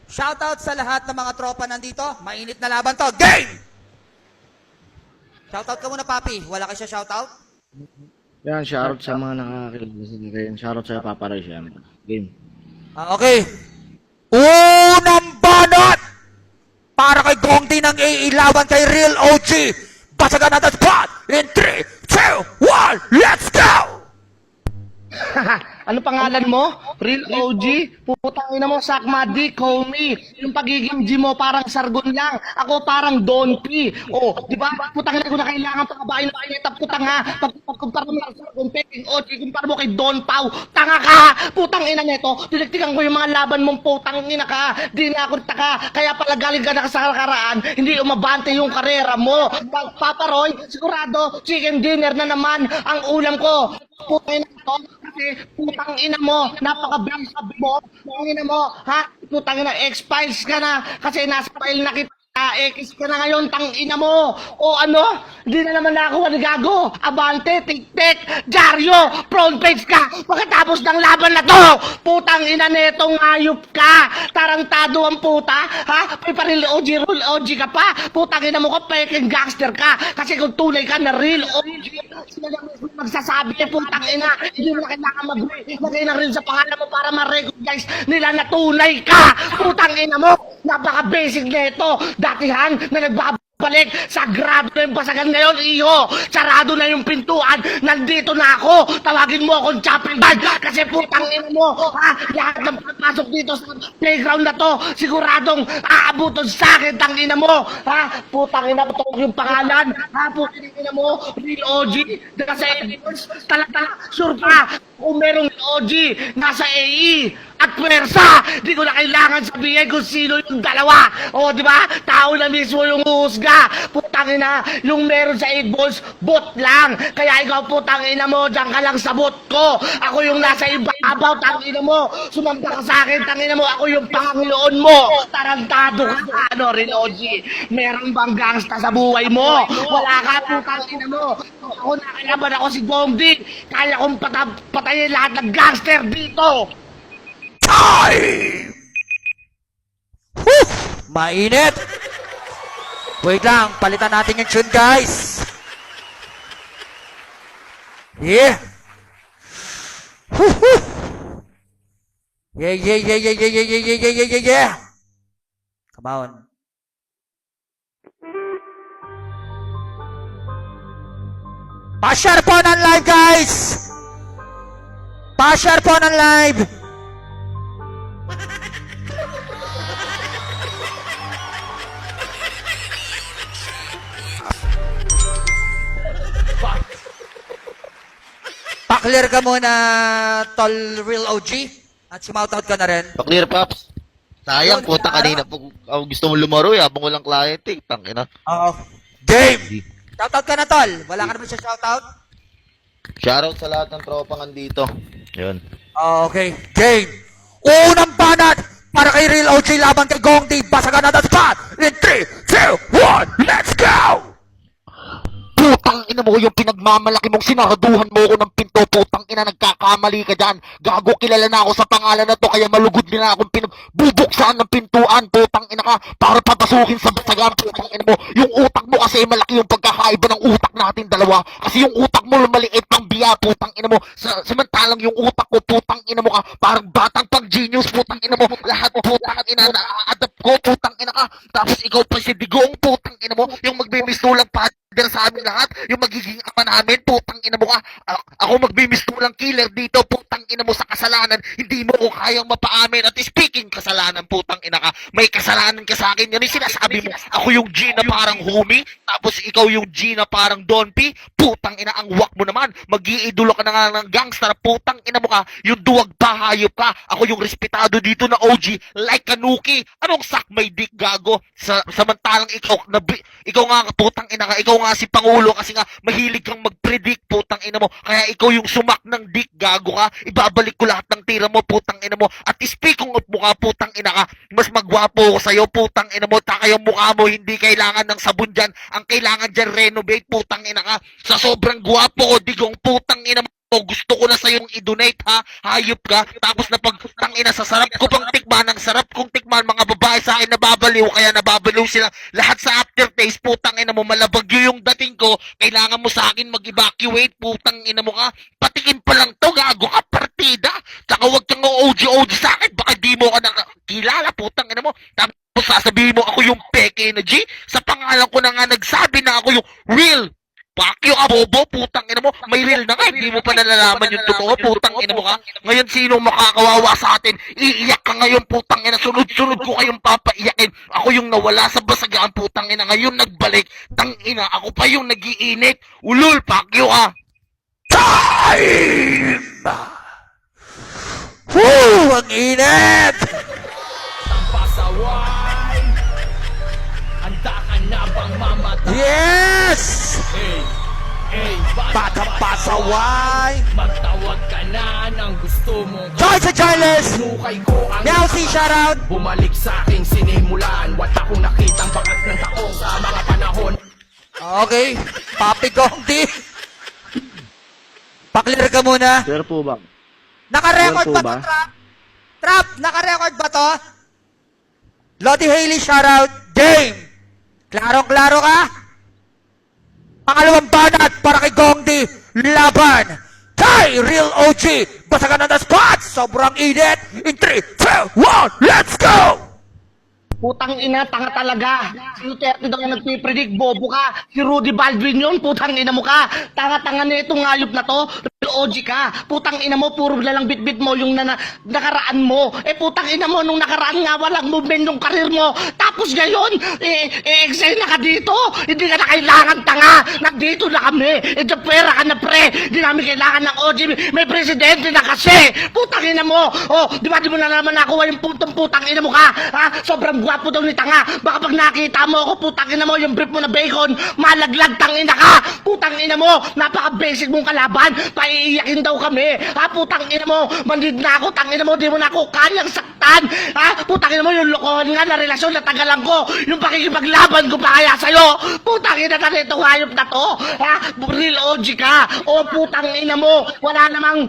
Shoutout sa lahat ng mga tropa nandito. Mainit na laban to. Game! Shoutout ka muna, Papi. Wala ka siya shoutout? Yan, shoutout sa mga nakakilala sa akin. Shoutout sa Papa Ray, syempre. Game. Okay. Unang banat! Para kay Gongdi ng AA laban kay Real OG. Basagan natin spot in 3, 2, 1, let's go! Ano pangalan mo? Real OG? Putang ina mo, Sakmadi, call me. Yung pagiging G mo parang sargon lang. Ako parang Don P. Oh, di ba? Putang ina ko na kailangan pangabain na kayo. Putang nga. Pagkumpara mo ng sargon, peking OG, kumpara mo kay Don Pau. Tanga ka! Putang ina neto. Tiniktikan ko yung mga laban mong putang ina ka. Di na ako taka. Kaya pala galing ka na sa karaan. Hindi umabante yung karera mo. Papa Roy, sigurado, chicken dinner na naman ang ulam ko. Putang ina to. Kasi putang ina mo, napaka-bilis mo, putang ina mo, ha? Putang ina, X-Files ka na, kasi nasa file na kita, X ka na ngayon, tang ina mo. O ano? Hindi na naman ako gago. Abante, tik-tik, Jaryo, front page ka. Pagkatapos ng laban na to, putang ina netong hayop ka. Tarantado ang puta, ha? May paril OG, rule OG ka pa. Putang ina mo ka, peking gangster ka. Kasi kung tunay ka na real OG, sila lang mismo magsasabi, putang ina, hindi mo na kailangan maglagay na rin sa pangalan mo para ma-recognize nila na tunay ka. Putang ina mo, napaka-basic nito. Datihan na nagbabalik, sagrado na yung basagan ngayon, iyo. Sarado na yung pintuan, nandito na ako. Tawagin mo akong chopping bag kasi putang ina mo, ha? Lahat ng papasok dito sa playground na to, siguradong aabuton sa akin, tang ina mo, ha? Putang ina mo, yung pangalan, ha? Putang ina mo, Real OG, nasa Edwards, talaga, sure pa, kung merong OG, nasa AE, at pwersa, di ko na kailangan sabihin kung sino yung dalawa. O, di ba? Tao na mismo yung uhusga. Putang ina, yung meron sa 8 balls, bot lang. Kaya ikaw, putang ina mo, dyan ka lang sa bot ko. Ako yung nasa ibabaw, tang ina mo. Sumamba ka sa akin, tang ina mo. Ako yung Panginoon mo. Tarantado ka, ano, Rinoji. Meron bang gangsta sa buhay mo? Wala ka, putang ina mo. Ako nakalaban ako si Gongdi. Kaya kong patayin lahat ng gangster dito. Time! Whew! Mainit! Wait lang, palitan natin yung tune, guys. Yeah! Whew, whew. Yeah, yeah, yeah, yeah, yeah, yeah, yeah, yeah, yeah, yeah, yeah, yeah. Come on. Pa-share po ng live, guys! Pa-share po ng live! Pa-clear ka muna, Tol Real OG. At sumoutout ka na rin. Pa-clear, Pops. Sayang, puta kanina po. Gusto mo lumaro, habang walang client eh. Tangina. Oo. Game! Shoutout ka na, Tol. Wala ka naman siya shoutout? Shoutout sa lahat ng tropang andito. Yun. Okay. Game! Unang banat para kay Real OG laban kay Gongdi. Basagan na the spot in 3, 2, 1, let's go! Putang ina mo yung pinagmamalaki mong sinaraduhan mo ko ng pinto. Putang ina, nagkakamali ka dyan. Gago, kilala na ako sa pangalan na to. Kaya malugod nila akong bubuksan ng pintuan. Putang ina ka, para papasukin sa basagan. Putang ina mo, yung utak mo kasi malaki yung pagkakaiba ng utak natin dalawa. Kasi yung utak mo maliit pang biya. Putang ina mo, samantalang yung utak ko, putang ina mo ka, parang batang pang genius. Putang ina mo, lahat putang ina na-adapt ko. Putang ina ka, tapos ikaw pa si Digong. Putang ina mo, yung magbimistulang sa amin lahat, yung magiging ama namin, putang ina mo ka, ako magbimistulang killer dito, putang ina mo sa kasalanan, hindi mo ko kayang mapaamin, at speaking kasalanan, putang ina ka, may kasalanan ka sa akin, yan yung sinasabi mo, ako yung G na parang homie, tapos ikaw yung G na parang Don P, putang ina, ang wak mo naman, mag-iidolo ka na nga ng gangster, putang ina mo ka, yung duwag pa, hayop ka, ako yung respetado dito na OG, like Kanuki, anong sak may dick gago, samantalang ikaw nga, putang ina ka, ikaw nga si Pangulo kasi nga mahilig kang mag-predict, putang ina mo, kaya ikaw yung sumak ng dick, gago ka, ibabalik ko lahat ng tira mo, putang ina mo, at speaking of mukha, putang ina ka, mas magwapo ko sa'yo, putang ina mo, taka yung mukha mo, hindi kailangan ng sabon dyan, ang kailangan dyan renovate, putang ina ka, sa sobrang gwapo ko, Digong, putang ina mo, gusto ko na sa'yong i-donate, ha, hayop ka, tapos na pag tangina sa sarap ko pang tikman, ang sarap kong tikman, mga babae nga sa akin nababaliw, kaya nababaliw sila lahat sa aftertaste. Putang ina mo, malabagyo yung dating ko. Kailangan mo sa akin mag-evacuate. Putang ina mo ka. Patikin pa lang to, gago ka partida. Tsaka wag kang OG sa akin. Baka di mo ka nakakilala. Putang ina mo. Tapos sasabihin mo ako yung peke na G. Sa pangalan ko na nga nagsabi na ako yung real. Pakyo ka, bobo, putang ina mo. May real na nga, hindi mo pa nalalaman yung totoo, putang ina mo ka. Ngayon, sino makakawawa sa atin? Iiyak ka ngayon, putang ina. Sunod-sunod ko kayong papaiyakin. Ako yung nawala sa basagaan, putang ina. Ngayon, nagbalik. Tang ina, ako pa yung nagiinit. Ulul, pakyo ka. Time! Woo! Ang init! Pasaway, handa ka na bang mamatay? Yes! Batang Batang pasaway! magtawag ka na ng gusto mo. Joy sa Joyless! Nukay ko ang Meow C, shoutout! bumalik sa aking sinimulan. Wat akong nakitang bakat ng taong sa mga panahon. Okay, Papi Gongti. Paklir ka muna. Sir po ba? Naka-record Sure ba po ba? to, Trap? Trap, naka-record ba to? Lottie Haley, shoutout. Game! Klarong-klaro ka? Pangalawang banat para kay Gongdi. Laban kay Real OG. Basagan na the spot. Sobrang init. In 3, 2, 1, let's go! Putang ina, tanga talaga. Si Duterte daw yung nagpipredict, bobo ka. Si Rudy Baldwin yun, putang ina mo ka. Tanga-tanga na itong ngayop na to. Real OG ka. Putang ina mo, puro na lang bit-bit mo yung nakaraan mo. Putang ina mo, nung nakaraan nga, walang movement yung karir mo. Tapos ngayon, excel na ka dito. Hindi ka na kailangan, tanga. Nandito na kami. Pera ka na, pre. Hindi namin kailangan ng OG. May presidente na kasi. Putang ina mo. Oh, di ba di mo na naman nakuha yung putang ina mo ka? Ha? Sobrang gwapo daw ni tanga. Baka pag nakita mo ako, putang ina mo, yung brief mo na bacon, malaglag, tangina ka. Putang ina mo, napaka-basic mong kalaban. Paiiyakin daw kami. Ha? Putang ina mo, manid na ako, tangina mo, di mo na ako kayang saktan. Ha? Putang ina mo, yung lokohan nga na relasyon na tagalan ko. Yung pakikipaglaban ko pa kaya sa'yo. Putang ina na nito, hayop na to. Ha? Real OG ka. O putang ina mo, wala namang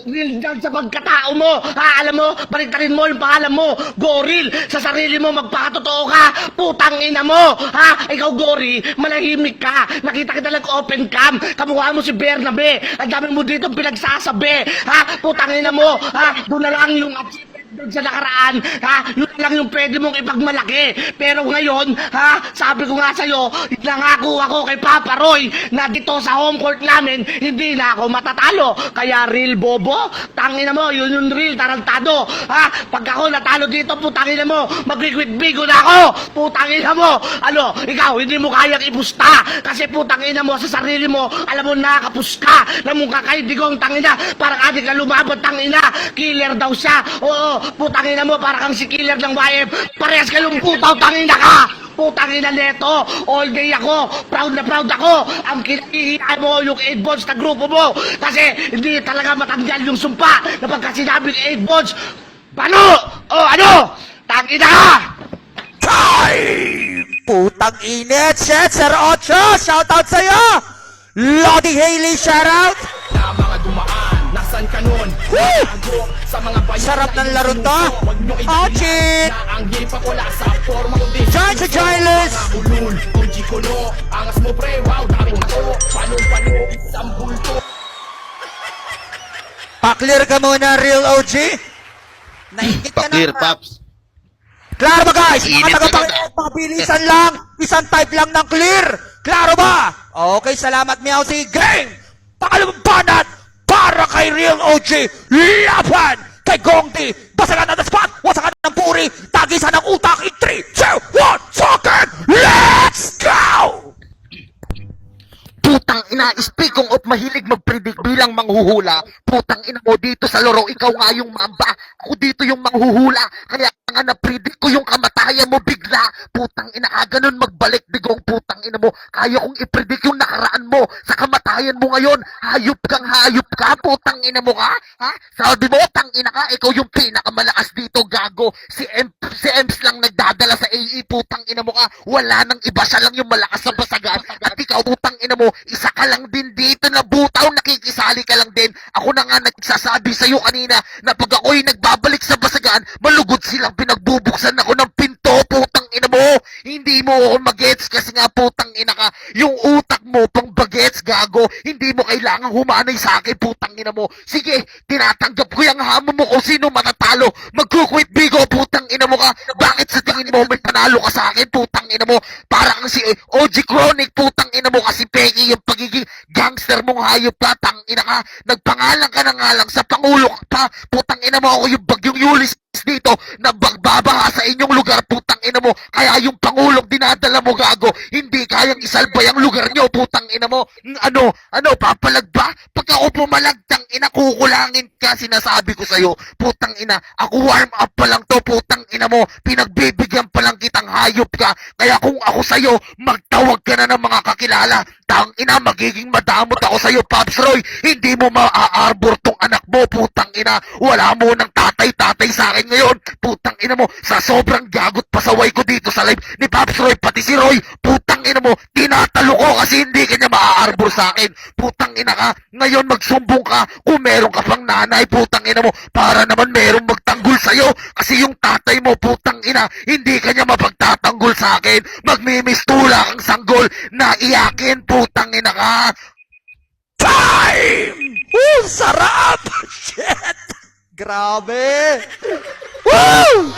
real dyan sa pagkatao mo. Ha? Alam mo, baliktarin mo yung pangalan mo. Goril, sa sarili mo magpakatotoo ka. Putang ina mo. Ha? Ikaw, Gori, malahimik ka. Nakita kita lang open cam. Kamukha mo si Bernabe. Ang dami mo dito pinagsasabi. Ha? Putang ina mo. Ha? Doon na lang yung achievement doon sa nakaraan, ha? Yun lang yung pwede mong ipagmalaki. Pero ngayon, ha? Sabi ko nga sa'yo, nangako ako kay Papa Roy na dito sa home court namin, hindi na ako matatalo. Kaya real bobo, tangina mo, yun yung real tarantado. Ha? Pag ako natalo dito, putangina mo, mag-quit-bigo na ako. Putangina mo, ano, ikaw, hindi mo kayang ipusta. Kasi putangina mo sa sarili mo, alam mo, nakakapus ka. Alam mo, kakaidigong tangina, parang ating ka lumabot, tangina. Killer daw siya. Oo, putangina mo, parang kang si killer ng YF. Parehas kayong putaw, tangina ka. Putangina neto, all day ako, proud na proud ako. Ang kinahihiyan mo yung 8 bonds na grupo mo. Kasi hindi talaga matanggal yung sumpa na pagka sinabing 8 bonds. Bano? O ano? Tangina ka! Time! Putang init! Shit, Sir Ocho! Shoutout sa'yo! Lottie Haley, shoutout! Na mga dumaan, nasan ka nun? Woo! Bago sa mga bayan Sarap na ng laro inususo. to. Huwag nyo Oh, idalian shit! na ang hipa wala sa forma kundi Join sa Joyless! Mga ulul, uji kuno, angas mo pre, wow, dami na to. Palong-palong, isang bulto. Paklir ka muna, Real OG. Naingit ka Paklir, na. Paps. Klaro ba, guys? Init Mga na tagapangit, pabilisan lang. Isang type lang ng clear. Klaro ba? Okay, salamat, Meowsy. Game! Pangalawang banat para kay Real OG. Laban kay Gongdi. Basagan na the spot. Wasagan ng puri. Tagisan ng utak. In 3, 2, 1, socket. Let's go! Putang ina, speaking of mahilig mag-predict bilang manghuhula, putang ina mo dito sa laro, ikaw nga yung mamba, ako dito yung manghuhula, kaya nga na-predict ko yung kamatayan mo bigla, putang ina ka, ganun magbalik digong putang ina mo, kaya kong i-predict yung nakaraan mo, sa kamatayan mo ngayon, hayop ka, putang ina mo ka, ha? Sabi mo, tang ina ka, ikaw yung pinakamalakas dito, gago, si Ems lang nagdadala sa AE, putang ina mo ka, wala nang iba, siya lang yung malakas sa basagan, at ikaw, putang ina mo, isa ka lang din dito na butaw, nakikisali ka lang din. Ako na nga nagsasabi sa'yo kanina na pag ako'y nagbabalik sa basagan, malugod silang pinagbubuksan ako ng pinto. ako magets kasi nga putang ina ka. Yung utak mo pang bagets, gago. Hindi mo kailangang humanay sa akin, putang ina mo. Sige, tinatanggap ko yung hamon mo kung sino matatalo. Magkukwit bigo, putang ina mo ka. Bakit sa tingin mo may panalo ka sa akin, putang ina mo? Para kang si OG Chronic, putang ina mo kasi peki yung pagiging gangster mong hayop ka, tang ina ka. Nagpangalan ka na nga lang sa Pangulo ka pa. Putang ina mo ako yung bagyong Ulysses dito na bagbabaha sa inyong lugar, putang ina mo. Kaya yung Pangulong dinadala mo, gago, hindi kayang isalba yung lugar nyo, putang ina mo. Ano, papalag ba? Pag ako pumalag, tang ina, kukulangin ka, sinasabi ko sa'yo, putang ina. Ako warm up pa lang to, putang ina mo. Pinagbibigyan pa lang kitang hayop ka. Kaya kung ako sa'yo, magtawag ka na ng mga kakilala. Tang ina, magiging madamot ako sa'yo, Pops Roy. Hindi mo maa-arbor tong anak mo, putang ina. Wala mo ng tatay sa akin ngayon, putang ina mo. Sa sobrang gagot pasaway ko dito sa live ni Pops Roy, pati si Roy, putang ina mo, tinatalo ko kasi hindi kanya maa-arbor sa akin. Putang ina ka, ngayon magsumbong ka kung meron ka pang nanay, putang ina mo, para naman merong magtanggol sa'yo. Kasi yung tatay mo, putang ina, hindi kanya mapagtatanggol sa akin. Magmimistula kang sanggol na iyakin, putang ina ka. Time! Sarap! Shit! Grabe! Woo!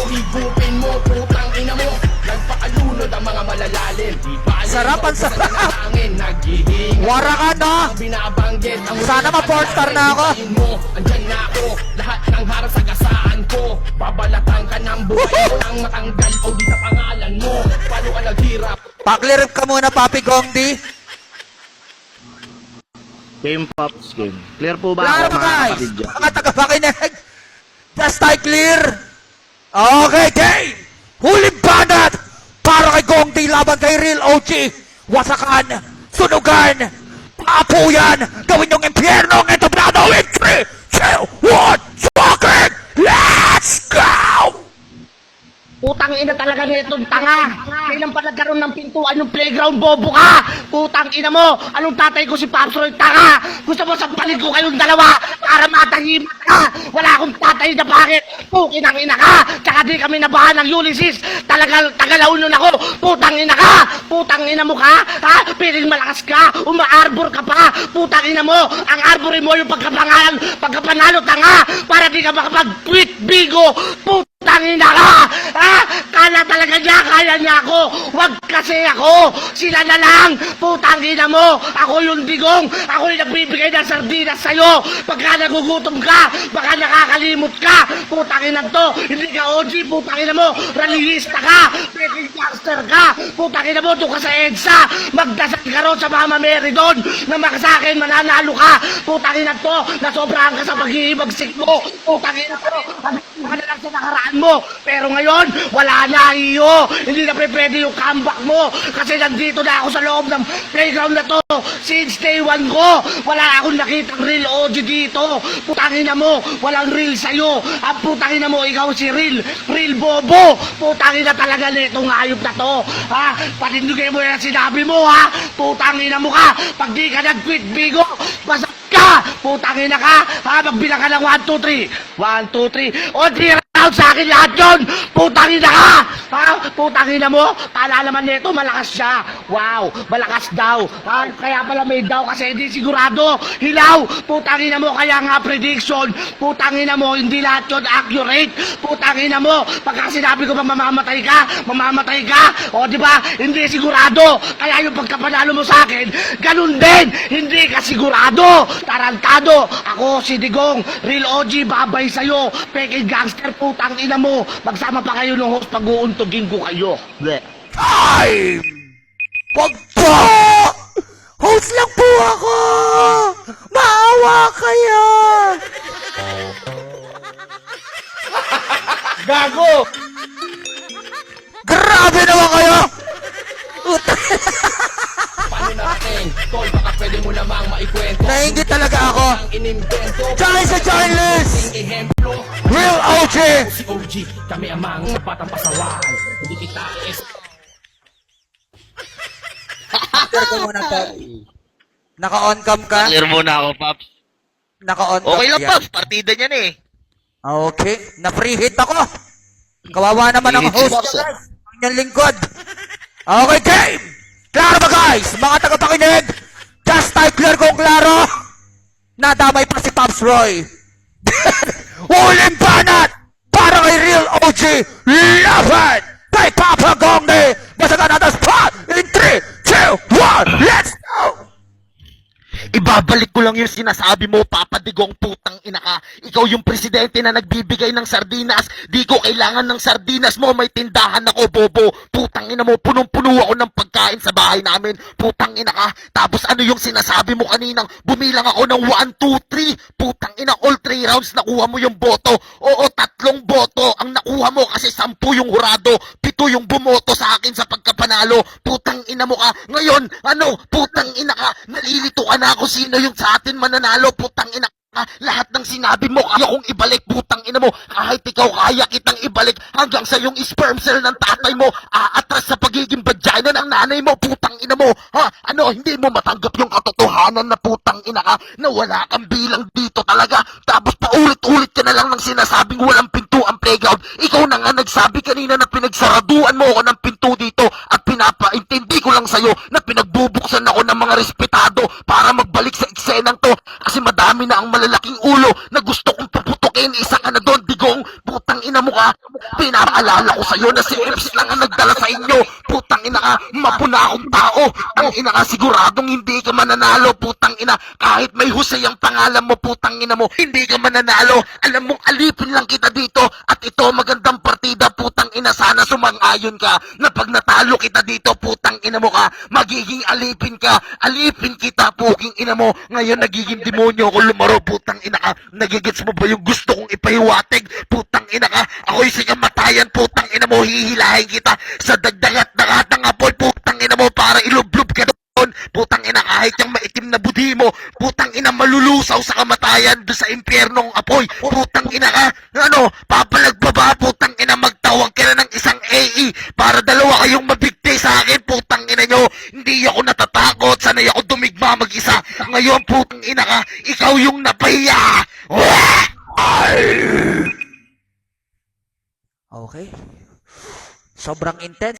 Higupin mo, putang ina mo. Nagpakalunod ang mga malalalim. Di ba Sarap ang sarap! Naghihinga. Wara ka, no? Binabanggit ang Sana ma-pornstar na ako. mo, andyan na ako. Lahat ng harap sa gasaan ko. Babalatan ka ng buhay mo nang matanggal o di sa pangalan mo. Paano ka naghirap? Pa-clear ka muna, Papi Gongdi. Game, Pops, game. Clear po ba Klaro ako, ba, mga guys? kapatid dyan? Mga taga-pakinig. Just tayo clear. Okay, game. Huling banat para kay Gongdi laban kay Real OG. Wasakan, sunugan, paapuyan, gawin yung impyerno ng entablado in 3, 2, 1, fucking let's go! Putang ina talaga na itong tanga. Kailan pa nagkaroon ng pintuan yung playground, bobo ka? Putang ina mo, anong tatay ko si Pops Roy, tanga? Gusto mo sampalin ko kayong dalawa para matahimik ka? Wala akong tatay na bakit? Pukinang ina ka, tsaka di kami nabahan ng Ulysses. Tagalaunon ako, putang ina ka, putang ina mo ka, ha? Piling malakas ka, uma-arbor ka pa, putang ina mo, ang arborin mo yung pagkapanalo, tanga, para di ka makapag-tweet, bigo, tangina ka! Ha? Kala talaga niya, kaya niya ako! Wag kasi ako! Sila na lang! Putangina mo! Ako yung digong! Ako yung nagbibigay ng sardinas sa'yo! Pagka nagugutom ka, baka nakakalimot ka! Putangina to! Hindi ka OG! Putangina mo! Rallyista ka! Peking gangster ka! Putangina mo! Doon ka sa EDSA! Magdasal ka ron sa Mama Mary doon! Na makasakin, mananalo ka! Putangina to! Nasobrahan ka sa pag-iibagsik mo! Putangina to! Sabi ka na lang sa nakaraan mo. Pero ngayon, wala na iyo. Hindi na pwede yung comeback mo. Kasi nandito na ako sa loob ng playground na to. Since day one ko, wala akong nakitang real OG dito. Putangin na mo, walang real sa'yo. Ang putangin na mo, ikaw si real bobo. Putangin na talaga nitong hayop na to. Ha? Patindugin mo yan sinabi mo, ha? Putangin na mo ka. Pag di ka nag-quit, bigo, basta ka! Putangin na ka! Ha? Magbilang ka ng 1, 2, 3. 1, 2, 3. O, tira sa akin lahat yun! Putangin na ka! Ha? Putangin na mo? Tala naman nito, malakas siya. Wow, malakas daw. Ha? Kaya pala may daw kasi hindi sigurado. Hilaw! Putangin na mo, kaya nga prediction. Putangin na mo, hindi lahat yun accurate. Putangin na mo, pagka sinabi ko ba mamamatay ka? O, di ba? Hindi sigurado. Kaya yung pagkapanalo mo sa akin, ganun din. Hindi ka sigurado. Tarantado. Ako, si Digong, Real OG, babay sa'yo. Peking gangster, putang ina mo. Magsama pa kayo ng host, pag-uuntugin ko kayo. Bleh. Time! Wag po! Host lang po ako! Maawa kayo! Gago! Grabe naman kayo! Paano narating? Tol, baka pwede mo namang maikwento. Nainggit talaga ako! Ang inimbento. Join sa join list! Ehemplo, Real OG! si OG, kami ang mga batang pasaway. Hindi kita Clear ko muna to. Naka-on cam ka? Clear muna ako, Pops. Naka-on cam. Okay lang, yan. Pops. Partida niyan eh. Okay. Na-free hit ako. Kawawa naman ang Free hit si host Pops, niya, guys. Ang inyong lingkod. Okay, game! Klaro ba guys? Mga tagapakinig, just type clear kung klaro. Nadamay pa si Pops Roy. Uling banat para kay Real OG. Laban kay Papa Gongdi. Basagan natin spot in 3, 2, 1, let's go! Ibabalik ko lang yung sinasabi mo, Papa Digong, putang ina ka. Ikaw yung presidente na nagbibigay ng sardinas. Di ko kailangan ng sardinas mo, may tindahan ako, bobo. Putang ina mo, punong-puno ako ng pagkain sa bahay namin. Putang ina ka. Tapos ano yung sinasabi mo kaninang bumilang ako ng 1, 2, 3. Putang ina, all 3 rounds nakuha mo yung boto. Oo, 3 boto ang nakuha mo kasi 10 yung hurado. 7 yung bumoto sa akin sa pagkapanalo. Putang ina mo ka. Ngayon, ano, putang ina ka. Nalilito ka na ako sino yung sa atin mananalo. Putang ina ka. Lahat ng sinabi mo, kaya kong ibalik. Putang ina mo. Kahit ikaw, kaya kitang ibalik. Hanggang sa yung sperm cell ng tatay mo, aatras sa pagiging vagina ng nanay mo. Putang ina mo. Ha? Ano, hindi mo matanggap yung katotohanan na putang ina ka, na wala kang bilang dito talaga. Tapos paulit-ulit ka na lang ng sinasabing walang pinto ang playground. Ikaw na nga nagsabi kanina na pinagsaraduan mo ako ng pinto dito at pinapaintindi ko lang sa'yo na pinagbubuksan ako ng mga respetado para magbalik sa eksenang to kasi madami na ang malalaking ulo na gusto kong puputukin. Isa ka na doon, Digong. Putang ina mo ka. Pinapaalala ko sa'yo na si Eps lang ang nagdala sa inyo. Putang ina ka, mapuna akong tao. Ang ina ka, siguradong hindi ka mananalo. Putang ina, kahit may husay ang pangalan mo, putang ina mo, hindi ka mananalo. Alam mong alipin lang kita dito at ito magandang partida. Putang ina, sana sumang-ayon ka na pag natalo kita dito, putang ina mo ka, magiging alipin ka. Alipin kita, puking ina mo. Ngayon nagiging demonyo ako lumaro. Putang ina ka, nagigits mo ba yung gusto kong ipahiwatig? Putang ina ka, ako'y sikamatayan. Putang ina mo, hihilahin kita sa dagdagat-dagat ng apoy. Putang ina mo, para ilublob ka doon. Putang ina, kahit yung maitim na budhi mo, putang ina, malulusaw sa kamatayan doon sa impyernong apoy. Putang ina ka, ano, papalagbaba. Putang ina, magtawag ka na ng isang AE para dalawa kayong mabigti sa akin. Putang ina nyo, hindi ako natatakot, sanay ako dumigma mag-isa. Ngayon, putang ina ka, ikaw yung napahiya. Okay. Sobrang intense.